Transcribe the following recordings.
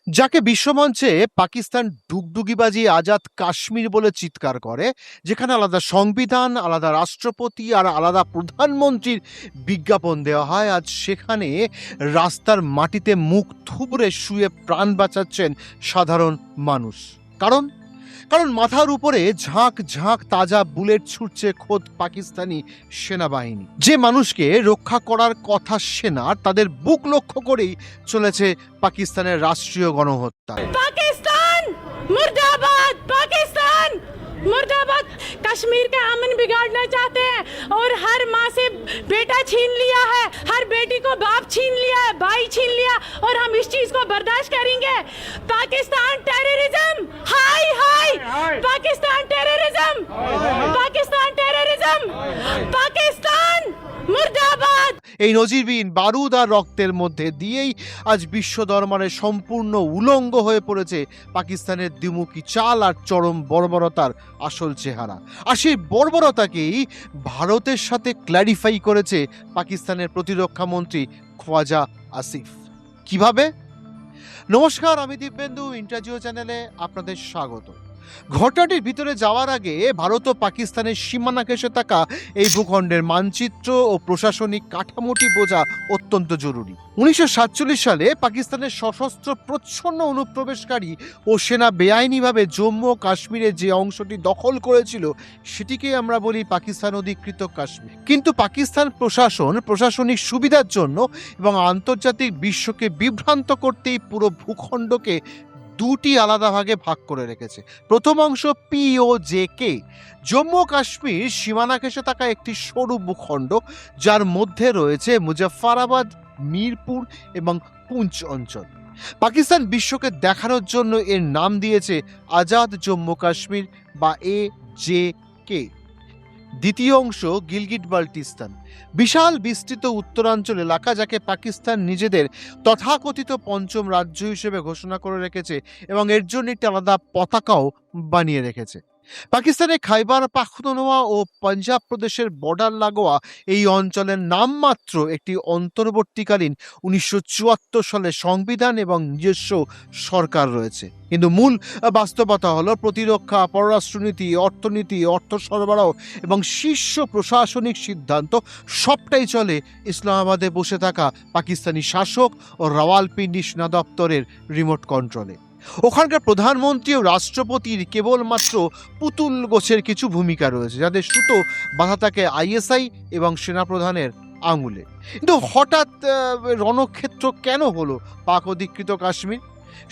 যাকে বিশ্বমঞ্চে পাকিস্তান ডুগডুগিবাজি আজাদ কাশ্মীর বলে চিৎকার করে, যেখানে আলাদা সংবিধান, আলাদা রাষ্ট্রপতি আর আলাদা প্রধানমন্ত্রীর বিজ্ঞাপন দেওয়া হয়, আজ সেখানে রাস্তার মাটিতে মুখ থুবড়ে শুয়ে প্রাণ বাঁচাচ্ছেন সাধারণ মানুষ। কারণ কারণ মাথার উপরে ঝাঁক ঝাঁক তাজা বুলেট ছুটছে খোদ পাকিস্তানি সেনাবাহিনী। যে মানুষকে রক্ষা করার কথা সেনার, তাদের বুক লক্ষ্য করেই চলেছে পাকিস্তানের রাষ্ট্রীয় গণহত্যা। पाकिस्तान मुर्दाबाद, पाकिस्तान मुर्दाबाद। कश्मीर का अमन बिगाड़ना चाहते हैं और हर माँ से बेटा छीन लिया है, हर बेटी को बाप छीन लिया है, भाई छीन लिया, और हम इस चीज को बर्दाश्त करेंगे? पाकिस्तान टेररिज्म, हाय हाय, पाकिस्तान टेररिज्म, पाकिस्तान टेररिज्म, पाकिस्तान मुर्दाबाद। এই নজিরবিহীন বারুদ আর রক্তের মধ্যে দিয়েই আজ বিশ্ব দরবারে সম্পূর্ণ উলঙ্গ হয়ে পড়েছে পাকিস্তানের দ্বিমুখী চাল আর চরম বর্বরতার আসল চেহারা। আর সেই বর্বরতাকেই ভারতের সাথে ক্ল্যারিফাই করেছে পাকিস্তানের প্রতিরক্ষা মন্ত্রী খ্বাজা আসিফ। কিভাবে? নমস্কার, আমি দিব্যেন্দু, ইন্টারজিও চ্যানেলে আপনাদের স্বাগত। ঘটনাটির ভিতরে যাওয়ার আগে ভারত ও পাকিস্তানের সীমানা ঘেঁষে থাকা এই ভূখণ্ডের মানচিত্র ও প্রশাসনিক কাঠামোটি বোঝা অত্যন্ত জরুরি। 1947 সালে পাকিস্তানের সশস্ত্র প্রচ্ছন্ন অনুপ্রবেশকারী ও সেনা বেআইনিভাবে জম্মু ও কাশ্মীরের যে অংশটি দখল করেছিল, সেটিকে আমরা বলি পাকিস্তান অধিকৃত কাশ্মীর। কিন্তু পাকিস্তান প্রশাসন প্রশাসনিক সুবিধার জন্য এবং আন্তর্জাতিক বিশ্বকে বিভ্রান্ত করতেই পুরো ভূখণ্ডকে দুটি আলাদা ভাগে ভাগ করে রেখেছে। প্রথম অংশ POJK, জম্মু কাশ্মীর সীমানা ঘেঁষে থাকা একটি সরু ভূখণ্ড, যার মধ্যে রয়েছে মুজফফরাবাদ, মিরপুর এবং পুঞ্চ অঞ্চল। পাকিস্তান বিশ্বকে দেখানোর জন্য এর নাম দিয়েছে আজাদ জম্মু কাশ্মীর বা AJK। দ্বিতীয় অংশ গিলগিট বাল্টিস্তান, বিশাল বিস্তৃত উত্তরাঞ্চল এলাকা, যাকে পাকিস্তান নিজেদের তথাকথিত পঞ্চম রাজ্য হিসেবে ঘোষণা করে রেখেছে এবং এর জন্য একটি আলাদা পতাকাও বানিয়ে রেখেছে। পাকিস্তানের খাইবার পাখতুনখোয়া ও পাঞ্জাব প্রদেশের বর্ডার লাগোয়া এই অঞ্চলের নামমাত্র একটি অন্তর্বর্তীকালীন 1974 সালের সংবিধান এবং নিজস্ব সরকার রয়েছে। কিন্তু মূল বাস্তবতা হলো প্রতিরক্ষা, পররাষ্ট্রনীতি, অর্থনীতি, অর্থ সরবরাহ এবং শীর্ষ প্রশাসনিক সিদ্ধান্ত সবটাই চলে ইসলামাবাদে বসে থাকা পাকিস্তানি শাসক ও রাওয়ালপিন্ডি সেনা দপ্তরের রিমোট কন্ট্রোলে। ওখানকার প্রধানমন্ত্রী ও রাষ্ট্রপতির কেবলমাত্র পুতুল গোছের কিছু ভূমিকা রয়েছে, যাদের সুতো বাঁধা থাকে ISI এবং সেনাপ্রধানের আঙুলে। কিন্তু হঠাৎ রণক্ষেত্র কেন হলো পাক অধিকৃত কাশ্মীর?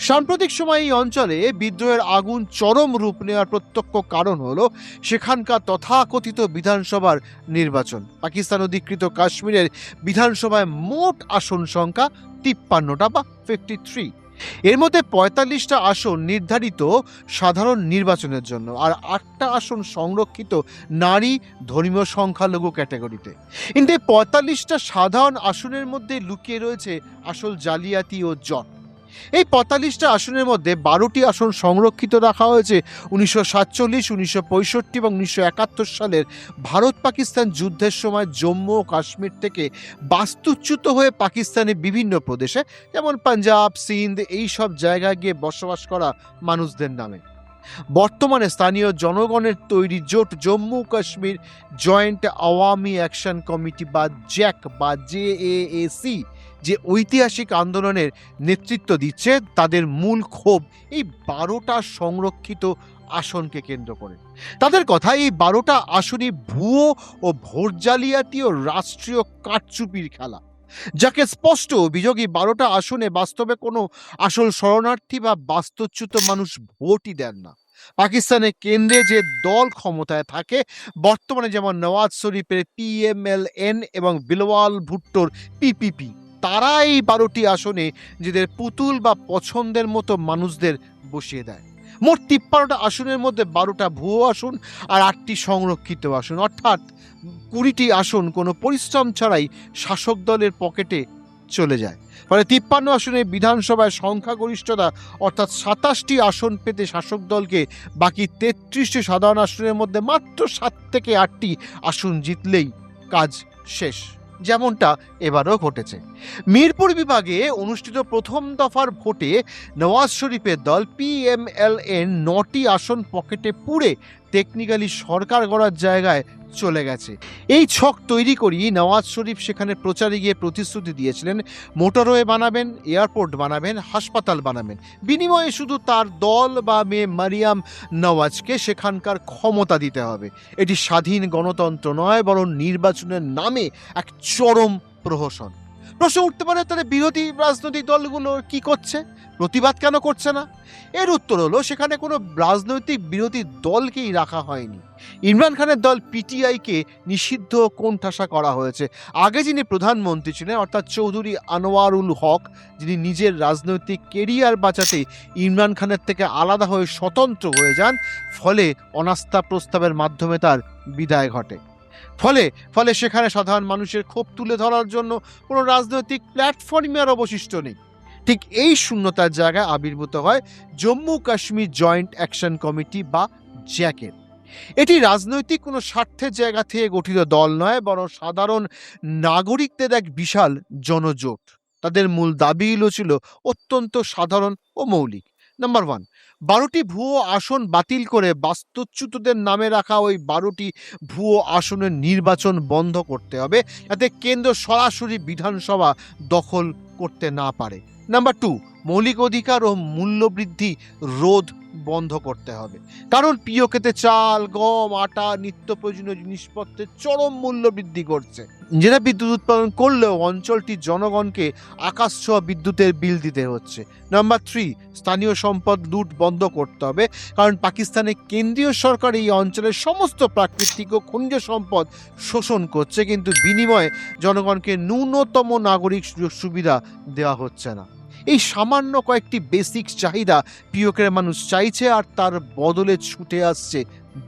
সাম্প্রতিক সময়ে এই অঞ্চলে বিদ্রোহের আগুন চরম রূপ নেওয়ার প্রত্যক্ষ কারণ হলো সেখানকার তথাকথিত বিধানসভার নির্বাচন। পাকিস্তান অধিকৃত কাশ্মীরের বিধানসভায় মোট আসন সংখ্যা 53টা বা 53। এর মধ্যে 45টা আসন নির্ধারিত সাধারণ নির্বাচনের জন্য আর 8টা আসন সংরক্ষিত নারী, ধর্মীয় সংখ্যালঘু ক্যাটাগরিতে। কিন্তু এই 45টা সাধারণ আসনের মধ্যে লুকিয়ে রয়েছে আসল জালিয়াতি ও জট। এই 45টা আসনের মধ্যে 12টি আসন সংরক্ষিত রাখা হয়েছে 1947, 1965 এবং 1971 সালের ভারত পাকিস্তান যুদ্ধের সময় জম্মু ও কাশ্মীর থেকে বাস্তুচ্যুত হয়ে পাকিস্তানের বিভিন্ন প্রদেশে, যেমন পাঞ্জাব, সিন্ধ, এই সব জায়গায় গিয়ে বসবাস করা মানুষদের নামে। বর্তমানে স্থানীয় জনগণের তৈরি জোট Jammu Kashmir joint Awami action committee বা জ্যাক বা JAAC যে ঐতিহাসিক আন্দোলনের নেতৃত্ব দিচ্ছে, তাদের মূল ক্ষোভ এই 12টা সংরক্ষিত আসনকে কেন্দ্র করে। তাদের কথা, এই 12টা আসনই ভুয়ো ও ভোট জালিয়াতি ও রাষ্ট্রীয় কারচুপির খেলা, যাকে স্পষ্ট অভিযোগী 12টা আসনে বাস্তবে কোনো আসল শরণার্থী বা বাস্তুচ্যুত মানুষ ভোটই দেন না। পাকিস্তানের কেন্দ্রে যে দল ক্ষমতায় থাকে বর্তমানে, যেমন নওয়াজ শরীফের PMLN এবং বিলওয়াল ভুট্টোর PPP, তারা এই 12টি আসনে নিজেদের পুতুল বা পছন্দের মতো মানুষদের বসিয়ে দেয়। মোট 53টা আসনের মধ্যে 12টা ভুয়ো আসন আর 8টি সংরক্ষিত আসন, অর্থাৎ 20টি আসন কোনো পরিশ্রম ছাড়াই শাসক দলের পকেটে চলে যায়। ফলে 53 আসনের বিধানসভায় সংখ্যাগরিষ্ঠতা অর্থাৎ 27টি আসন পেতে শাসক দলকে বাকি 33টি সাধারণ আসনের মধ্যে মাত্র 7 থেকে 8টি আসন জিতলেই কাজ শেষ। যেমনটা এবারও ঘটেছে। মিরপুর বিভাগে অনুষ্ঠিত প্রথম দফার ভোটে নওয়াজ শরীফের দল PMLN 9টি আসন পকেটে পুরে টেকনিক্যালি সরকার গড়ার জায়গায় চলে গেছে। এই ছক তৈরি করেই নওয়াজ শরীফ সেখানে প্রচারে গিয়ে প্রতিশ্রুতি দিয়েছিলেন মোটরওয়ে বানাবেন, এয়ারপোর্ট বানাবেন, হাসপাতাল বানাবেন, বিনিময়ে শুধু তার দল বা মেয়ে মারিয়াম নওয়াজকে সেখানকার ক্ষমতা দিতে হবে। এটি স্বাধীন গণতন্ত্র নয়, বরং নির্বাচনের নামে এক চরম প্রহসন। প্রশ্ন উঠতে পারে, তাহলে বিরোধী রাজনৈতিক দলগুলো কি করছে, প্রতিবাদ কেন করছে না? এর উত্তর হলো, সেখানে কোনো রাজনৈতিক বিরোধী দলকেই রাখা হয়নি। ইমরান খানের দল PTIকে নিষিদ্ধ কোণঠাসা করা হয়েছে। আগে যিনি প্রধানমন্ত্রী ছিলেন অর্থাৎ চৌধুরী আনোয়ারুল হক, যিনি নিজের রাজনৈতিক কেরিয়ার বাঁচাতে ইমরান খানের থেকে আলাদা হয়ে স্বতন্ত্র হয়ে যান, ফলে অনাস্থা প্রস্তাবের মাধ্যমে তার বিদায় ঘটে। ফলে সেখানে সাধারণ মানুষের ক্ষোভ তুলে ধরার জন্য কোনো রাজনৈতিক প্ল্যাটফর্মই আর অবশিষ্ট নেই। ঠিক এই শূন্যতার জায়গায় আবির্ভূত হয় Jammu Kashmir joint action committee বা জ্যাকের। এটি রাজনৈতিক কোনো স্বার্থের জায়গা থেকে গঠিত দল নয়, বরং সাধারণ নাগরিকদের এক বিশাল জনজোট। তাদের মূল দাবিগুলো ছিল অত্যন্ত সাধারণ ও মৌলিক। নাম্বার 1, 12টি ভুয়ো আসন বাতিল করে বাস্তুচ্যুতদের নামে রাখা ওই 12টি ভুয়ো আসনের নির্বাচন বন্ধ করতে হবে, যাতে কেন্দ্র সরাসরি বিধানসভা দখল করতে না পারে। নাম্বার 2, মৌলিক অধিকার ও মূল্যবৃদ্ধি রোধ বন্ধ করতে হবে, কারণ পিওকেতে চাল, গম, আটা, নিত্য প্রয়োজনীয় জিনিসপত্রের চরম মূল্য বৃদ্ধি করছে। নিজেরা বিদ্যুৎ উৎপাদন করলেও অঞ্চলটির জনগণকে আকাশ ছোঁয়া বিদ্যুতের বিল দিতে হচ্ছে। নাম্বার 3, স্থানীয় সম্পদ লুট বন্ধ করতে হবে, কারণ পাকিস্তানের কেন্দ্রীয় সরকার এই অঞ্চলের সমস্ত প্রাকৃতিক ও খনিজ সম্পদ শোষণ করছে, কিন্তু বিনিময়ে জনগণকে ন্যূনতম নাগরিক সুযোগ সুবিধা দেওয়া হচ্ছে না। এই সামান্য কয়েকটি বেসিক চাহিদা পিওকের মানুষ চাইছে, আর তার বদলে ছুটে আসছে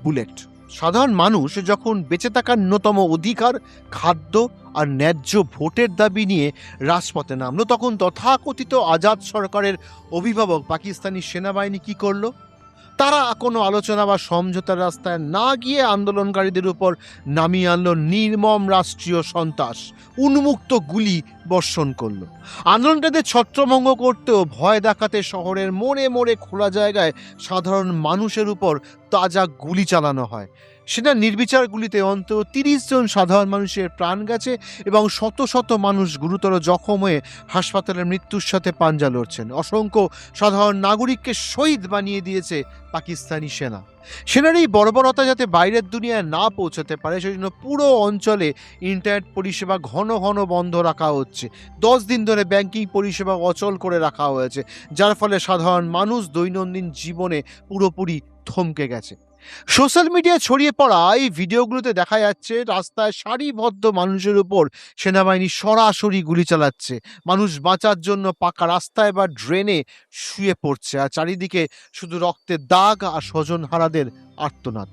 বুলেট। সাধারণ মানুষ যখন বেঁচে থাকার ন্যূনতম অধিকার, খাদ্য আর ন্যায্য ভোটের দাবি নিয়ে রাজপথে নামলো, তখন তথাকথিত আজাদ সরকারের অভিভাবক পাকিস্তানি সেনাবাহিনী কি করলো? তারা কোনো আলোচনা বা সমঝোতার রাস্তায় না গিয়ে আন্দোলনকারীদের উপর নামিয়ে আনলো নির্মম রাষ্ট্রীয় সন্ত্রাস, উন্মুক্ত গুলি বর্ষণ করলো। আন্দোলনকারীদের ছত্রভঙ্গ করতেও ভয় দেখাতে শহরের মোড়ে মোড়ে খোলা জায়গায় সাধারণ মানুষের উপর তাজা গুলি চালানো হয়। সেটা নির্বিচার গুলিতে অন্তত 30 জন সাধারণ মানুষের প্রাণ গেছে এবং শত শত মানুষ গুরুতর জখম হয়ে হাসপাতালে মৃত্যুর সাথে পাঞ্জা লড়ছেন। অসংখ্য সাধারণ নাগরিককে শহীদ বানিয়ে দিয়েছে পাকিস্তানি সেনার এই বর্বরতা যাতে বাইরের দুনিয়ায় না পৌঁছাতে পারে, সেজন্য পুরো অঞ্চলে ইন্টারনেট পরিষেবা ঘন ঘন বন্ধ রাখা হচ্ছে। 10 দিন ধরে ব্যাংকিং পরিষেবা অচল করে রাখা হয়েছে, যার ফলে সাধারণ মানুষ দৈনন্দিন জীবনে পুরোপুরি থমকে গেছে। সোশ্যাল মিডিয়ায় ছড়িয়ে পড়া এই ভিডিওগুলোতে দেখা যাচ্ছে রাস্তায় সারিবদ্ধ মানুষের উপর সেনাবাহিনী সরাসরি গুলি চালাচ্ছে। মানুষ বাঁচার জন্য পাকা রাস্তায় বা ড্রেনে শুয়ে পড়ছে, আর চারিদিকে শুধু রক্তের দাগ আর স্বজনহারাদের আর্তনাদ।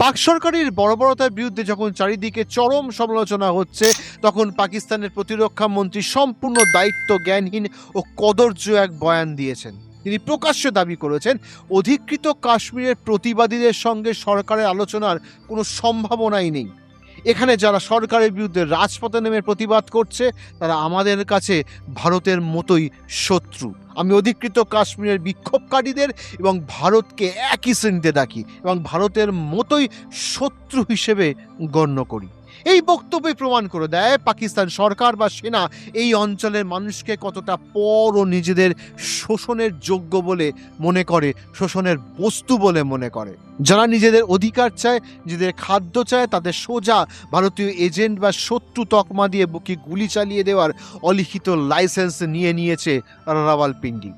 পাক সরকারের বর্বরতার বিরুদ্ধে যখন চারিদিকে চরম সমালোচনা হচ্ছে, তখন পাকিস্তানের প্রতিরক্ষা মন্ত্রী সম্পূর্ণ দায়িত্ব জ্ঞানহীন ও কদর্য এক বয়ান দিয়েছেন। তিনি প্রকাশ্যে দাবি করেছেন অধিকৃত কাশ্মীরের প্রতিবাদীদের সঙ্গে সরকারের আলোচনার কোনো সম্ভাবনাই নেই। এখানে যারা সরকারের বিরুদ্ধে রাজপথে নেমে প্রতিবাদ করছে, তারা আমাদের কাছে ভারতের মতোই শত্রু। আমি অধিকৃত কাশ্মীরের বিক্ষোভকারীদের এবং ভারতকে একই শ্রেণীতে রাখি এবং ভারতের মতোই শত্রু হিসেবে গণ্য করি। এই বক্তব্যই প্রমাণ করে দেয় পাকিস্তান সরকার বা সেনা এই অঞ্চলের মানুষকে কতটা পর ও নিজেদের শোষণের যোগ্য বলে মনে করে, শোষণের বস্তু বলে মনে করে। যারা নিজেদের অধিকার চায়, নিজেদের খাদ্য চায়, তাদের সোজা ভারতীয় এজেন্ট বা শত্রু তকমা দিয়ে বুকে গুলি চালিয়ে দেওয়ার অলিখিত লাইসেন্স নিয়েছে রাওয়ালপিন্ডি।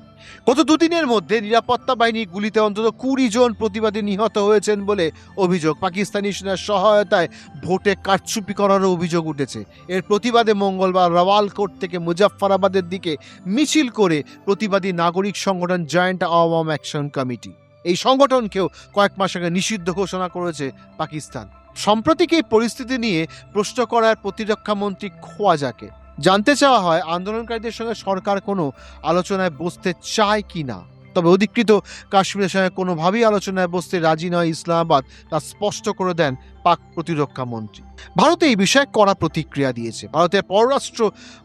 গত দুদিনের মধ্যে নিরাপত্তা বাহিনীর গুলিতে অন্তত 20 জন প্রতিবাদী নিহত হয়েছেন বলে অভিযোগ। পাকিস্তানি সেনার সহায়তায় ভোটে কারচুপি করারও অভিযোগ উঠেছে। এর প্রতিবাদে মঙ্গলবার রাওয়ালকোট থেকে মুজাফফরাবাদের দিকে মিছিল করে প্রতিবাদী নাগরিক সংগঠন জয়েন্ট আওয়াম অ্যাকশন কমিটি, এই সংগঠনকেও কয়েক মাস আগে নিষিদ্ধ ঘোষণা করেছে পাকিস্তান। সম্প্রতি এই পরিস্থিতি নিয়ে প্রশ্ন করার প্রতিরক্ষা মন্ত্রী খোয়াজাকে জানতে চাওয়া হয় আন্দোলনকারীদের সঙ্গে সরকার কোনো আলোচনায় বসতে চায় কি না। তবে অধিকৃত কাশ্মীরের সঙ্গে কোনোভাবেই আলোচনায় বসতে রাজি নয় ইসলামাবাদ, তা স্পষ্ট করে দেন পাক প্রতিরক্ষা মন্ত্রী। ভারত এই বিষয়ে কড়া প্রতিক্রিয়া দিয়েছে। ভারতের পররাষ্ট্র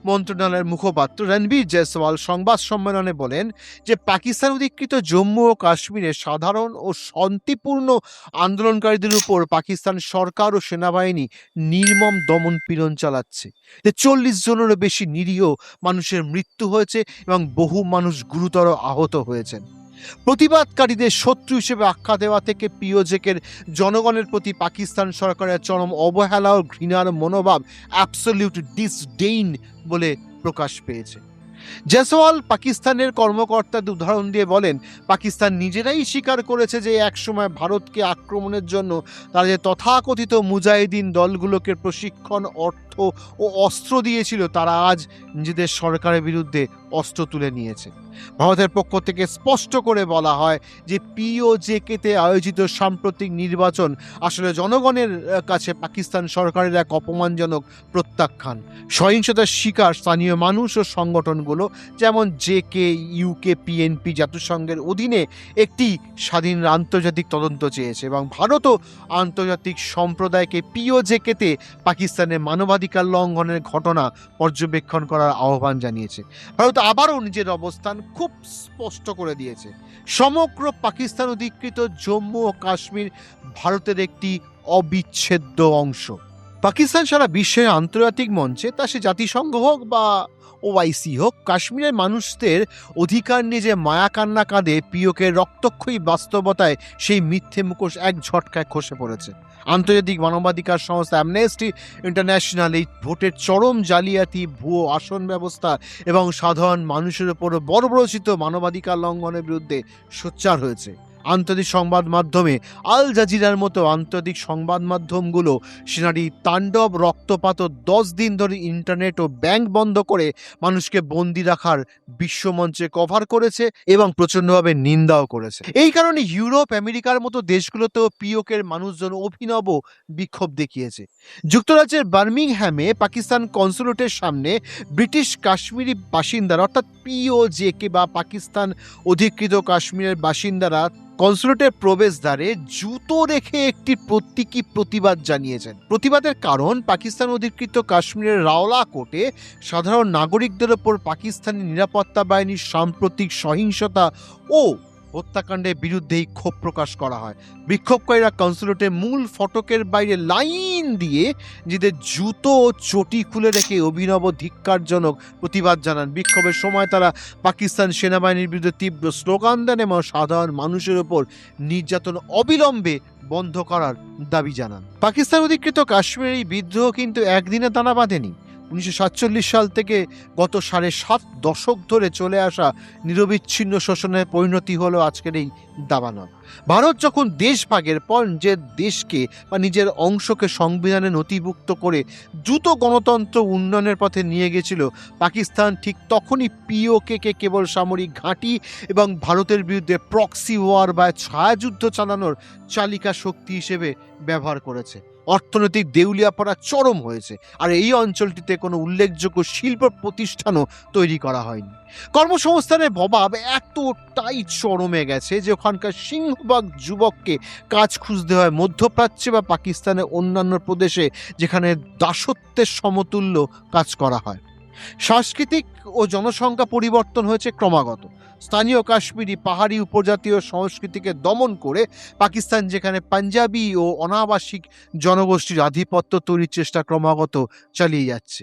মন্ত্রণালয়ের মুখপাত্র রণবীর জয়সওয়াল সংবাদ সম্মেলনে বলেন যে পাকিস্তান অধিকৃত জম্মু ও কাশ্মীরে সাধারণ ও শান্তিপূর্ণ আন্দোলনকারীদের উপর পাকিস্তান সরকার ও সেনাবাহিনী নির্মম দমন পীড়ন চালাচ্ছে। 40 জনেরও বেশি নিরীহ মানুষের মৃত্যু হয়েছে এবং বহু মানুষ গুরুতর আহত হয়েছেন। প্রতিবাদকারীদের শত্রু হিসেবে আখ্যা দেওয়া থেকে পিওজেকের জনগণের প্রতি পাকিস্তান সরকারের চরম অবহেলা ও ঘৃণার মনোভাব অ্যাবসলিউট ডিসডেইন বলে প্রকাশ পেয়েছে। জয়সওয়াল পাকিস্তানের কর্মকর্তাদের উদাহরণ দিয়ে বলেন, পাকিস্তান নিজেরাই স্বীকার করেছে যে একসময় ভারতকে আক্রমণের জন্য তারা যে তথাকথিত মুজাহিদিন দলগুলোকে প্রশিক্ষণ, অর্থ ও অস্ত্র দিয়েছিল, তারা আজ নিজেদের সরকারের বিরুদ্ধে অস্ত্র তুলে নিয়েছে। ভারতের পক্ষ থেকে স্পষ্ট করে বলা হয় যে পিওজেকেতে আয়োজিত সাম্প্রতিক নির্বাচন আসলে জনগণের কাছে পাকিস্তান সরকারের এক অপমানজনক প্রত্যাখ্যান। সহিংসতার শিকার স্থানীয় মানুষ ও সংগঠনগুলো যেমন জেকে, ইউকে, পিএনপি জাতিসংঘের অধীনে একটি স্বাধীন আন্তর্জাতিক তদন্ত চেয়েছে এবং ভারতও আন্তর্জাতিক সম্প্রদায়কে পিওজেকেতে পাকিস্তানের মানবাধিকার লঙ্ঘনের ঘটনা পর্যবেক্ষণ করার আহ্বান জানিয়েছে। ভারত আবারও নিজের অবস্থান খুব স্পষ্ট করে দিয়েছে। সমগ্র পাকিস্তান অধিকৃত জম্মু ও কাশ্মীর ভারতের একটি অবিচ্ছেদ্য অংশ। পাকিস্তান সারা বিশ্বের আন্তর্জাতিক মঞ্চে, তা সে জাতিসংঘ হোক বা ওআইসি হোক, কাশ্মীরের মানুষদের অধিকার নিয়ে যে মায়া কান্না কাঁদে, পিওকের রক্তক্ষয়ী বাস্তবতায় সেই মিথ্যে মুখোশ এক ঝটকায় খসে পড়েছে। আন্তর্জাতিক মানবাধিকার সংস্থা অ্যামনেস্টি ইন্টারন্যাশনাল এই ভোটের চরম জালিয়াতি, ভুয়ো আসন ব্যবস্থা এবং সাধারণ মানুষের উপর বর্বরচিত মানবাধিকার লঙ্ঘনের বিরুদ্ধে সোচ্চার হয়েছে। আন্তর্জাতিক সংবাদ মাধ্যমে আল জাজিরার মতো আন্তর্জাতিক সংবাদ মাধ্যমগুলো সেনারি তাণ্ডব, রক্তপাত ও 10 দিন ধরে ইন্টারনেট ও ব্যাংক বন্ধ করে মানুষকে বন্দি রাখার বিশ্বমঞ্চে কভার করেছে এবং প্রচণ্ডভাবে নিন্দাও করেছে। এই কারণে ইউরোপ, আমেরিকার মতো দেশগুলোতেও পিওকের মানুষজন অভিনব বিক্ষোভ দেখিয়েছে। যুক্তরাজ্যের বার্মিংহ্যামে পাকিস্তান কনসুলেটের সামনে ব্রিটিশ কাশ্মীরি বাসিন্দারা, অর্থাৎ পিওজেকে বা পাকিস্তান অধিকৃত কাশ্মীরের বাসিন্দারা কনসুলেটের প্রবেশদ্বারে জুতো রেখে একটি প্রতীকী প্রতিবাদ জানিয়েছেন। প্রতিবাদের কারণ, পাকিস্তান অধিকৃত কাশ্মীরের রাওলা কোর্টে সাধারণ নাগরিকদের ওপর পাকিস্তানি নিরাপত্তা বাহিনীর সাম্প্রতিক সহিংসতা ও হত্যাকাণ্ডের বিরুদ্ধেই ক্ষোভ প্রকাশ করা হয়। বিক্ষোভকারীরা কনসুলেটের মূল ফটকের বাইরে লাইন দিয়ে নিজেদের জুতো ও চটি খুলে রেখে অভিনব ধিক্কারজনক প্রতিবাদ জানান। বিক্ষোভের সময় তারা পাকিস্তান সেনাবাহিনীর বিরুদ্ধে তীব্র স্লোগান দেন এবং সাধারণ মানুষের উপর নির্যাতন অবিলম্বে বন্ধ করার দাবি জানান। পাকিস্তান অধিকৃত কাশ্মীরের এই বিদ্রোহ কিন্তু একদিনে দানা বাঁধেনি। 1947 সাল থেকে গত 7.5 দশক ধরে চলে আসা নিরবিচ্ছিন্ন শোষণের পরিণতি হলো আজকের এই দাবানল। ভারত যখন দেশভাগের পর নিজের দেশকে বা নিজের অংশকে সংবিধানে নথিভুক্ত করে দ্রুত গণতন্ত্র উন্নয়নের পথে নিয়ে গেছিল, পাকিস্তান ঠিক তখনই পিওকে কেবল সামরিক ঘাঁটি এবং ভারতের বিরুদ্ধে প্রক্সি ওয়ার বা ছায়াযুদ্ধ চালানোর চালিকা শক্তি হিসেবে ব্যবহার করেছে। অর্থনৈতিক দেউলিয়াপড়া চরম হয়েছে, আর এই অঞ্চলটিতে কোনো উল্লেখযোগ্য শিল্প প্রতিষ্ঠানও তৈরি করা হয়নি। কর্মসংস্থানের অভাব এতটাই চরমে গেছে যে ওখানকার সিংহভাগ যুবককে কাজ খুঁজতে হয় মধ্যপ্রাচ্যে বা পাকিস্তানের অন্যান্য প্রদেশে, যেখানে দাসত্বের সমতুল্য কাজ করা হয়। সাংস্কৃতিক ও জনসংখ্যা পরিবর্তন হয়েছে ক্রমাগত। স্থানীয় কাশ্মীরি পাহাড়ি উপজাতীয় সংস্কৃতিকে দমন করে পাকিস্তান যেখানে পাঞ্জাবি ও অনাবাসিক জনগোষ্ঠীর আধিপত্য তৈরির চেষ্টা ক্রমাগত চালিয়ে যাচ্ছে।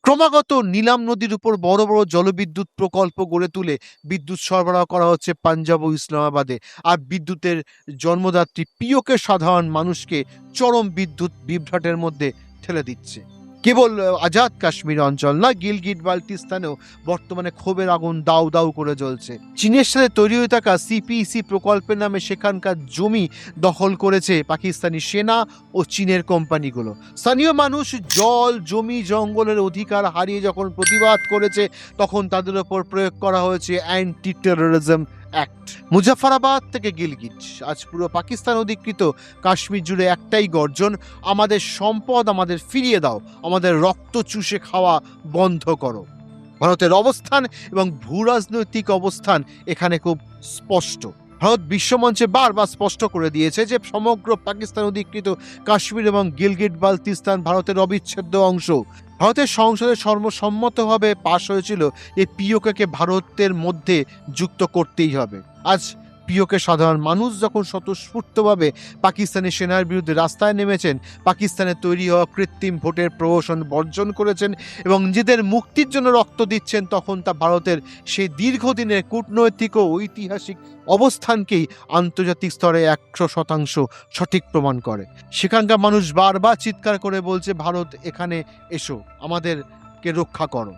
ক্রমাগত নীলাম নদীর উপর বড় বড় জলবিদ্যুৎ প্রকল্প গড়ে তুলে বিদ্যুৎ সরবরাহ করা হচ্ছে পাঞ্জাব ও ইসলামাবাদে, আর বিদ্যুতের জন্মদাত্রী পিওকে সাধারণ মানুষকে চরম বিদ্যুৎ বিভ্রাটের মধ্যে ঠেলে দিচ্ছে। কেবল আজাদ কাশ্মীর অঞ্চল না, গিলগিট বাল্টিস্তানেও বর্তমানে ক্ষোভের আগুন দাউ দাউ করে জ্বলছে। চীনের সাথে তৈরি হয়ে থাকা সিপিইসি প্রকল্পের নামে সেখানকার জমি দখল করেছে পাকিস্তানি সেনা ও চীনের কোম্পানিগুলো। স্থানীয় মানুষ জল, জমি, জঙ্গলের অধিকার হারিয়ে যখন প্রতিবাদ করেছে, তখন তাদের ওপর প্রয়োগ করা হয়েছে অ্যান্টি টেরোরিজম অ্যাক্ট। মুজাফফরাবাদ থেকে গিলগিট, আজ পুরো পাকিস্তান অধিকৃত কাশ্মীর জুড়ে একটাই গর্জন, আমাদের সম্পদ আমাদের ফিরিয়ে দাও, আমাদের রক্ত চুষে খাওয়া বন্ধ করো। ভারতের অবস্থান এবং ভূরাজনৈতিক অবস্থান এখানে খুব স্পষ্ট। ভারত বিশ্বমঞ্চে বারবার স্পষ্ট করে দিয়েছে যে সমগ্র পাকিস্তান অধিকৃত কাশ্মীর এবং গিলগিট বালতিস্তান ভারতের অবিচ্ছেদ্য অংশ। ভারতের সংসদে সর্বসম্মতভাবে পাশ হয়েছিল এই পিওকেকে ভারতের মধ্যে যুক্ত করতেই হবে। আজ পিওকে সাধারণ মানুষ যখন স্বতঃস্ফূর্তভাবে পাকিস্তানি সেনার বিরুদ্ধে রাস্তায় নেমেছেন, পাকিস্তানে তৈরি হওয়া কৃত্রিম ভোটের প্রহসন বর্জন করেছেন এবং নিজেদের মুক্তির জন্য রক্ত দিচ্ছেন, তখন তা ভারতের সেই দীর্ঘদিনের কূটনৈতিক ও ঐতিহাসিক অবস্থানকেই আন্তর্জাতিক স্তরে 100% সঠিক প্রমাণ করে। সেখানকার মানুষ বারবার চিৎকার করে বলছে, ভারত এখানে এসো, আমাদেরকে রক্ষা করো।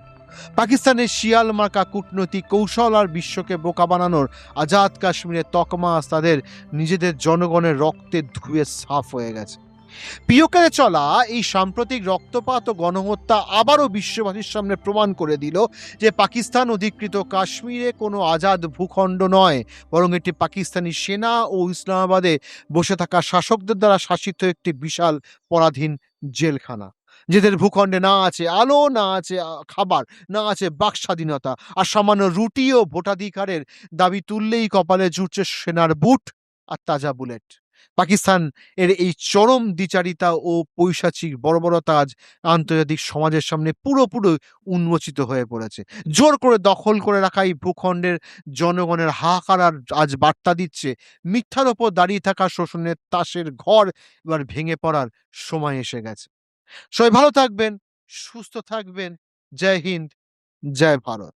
পাকিস্তানের শিয়াল মার্কা কূটনৈতিক কৌশল আর বিশ্বকে বোকা বানানোর আজাদ কাশ্মীরের তকমা আজ তাদের নিজেদের জনগণের রক্তে ধুয়ে সাফ হয়ে গেছে। পিওকে চলা এই সাম্প্রতিক রক্তপাত ও গণহত্যা আবারও বিশ্ববাসীর সামনে প্রমাণ করে দিল যে পাকিস্তান অধিকৃত কাশ্মীরে কোনো আজাদ ভূখণ্ড নয়, বরং এটি পাকিস্তানি সেনা ও ইসলামাবাদে বসে থাকা শাসকদের দ্বারা শাসিত একটি বিশাল পরাধীন জেলখানা, যেদের ভূখণ্ডে না আছে আলো, না আছে খাবার, না আছে বাক স্বাধীনতা, আর সামান্য রুটি ও ভোটাধিকারের দাবি তুললেই কপালে জুটছে সেনার বুট আর তাজা বুলেট। পাকিস্তান এর এই চরম দ্বিচারিতা ও পৈশাচিক বর্বরতা আজ আন্তর্জাতিক সমাজের সামনে পুরোপুরি উন্মোচিত হয়ে পড়েছে। জোর করে দখল করে রাখা এই ভূখণ্ডের জনগণের হাহাকার আর আজ বার্তা দিচ্ছে, মিথ্যার ওপর দাঁড়িয়ে থাকা শোষণের তাসের ঘর এবার ভেঙে পড়ার সময় এসে গেছে। সবাই ভালো থাকবেন, সুস্থ থাকবেন। জয় হিন্দ, জয় ভারত।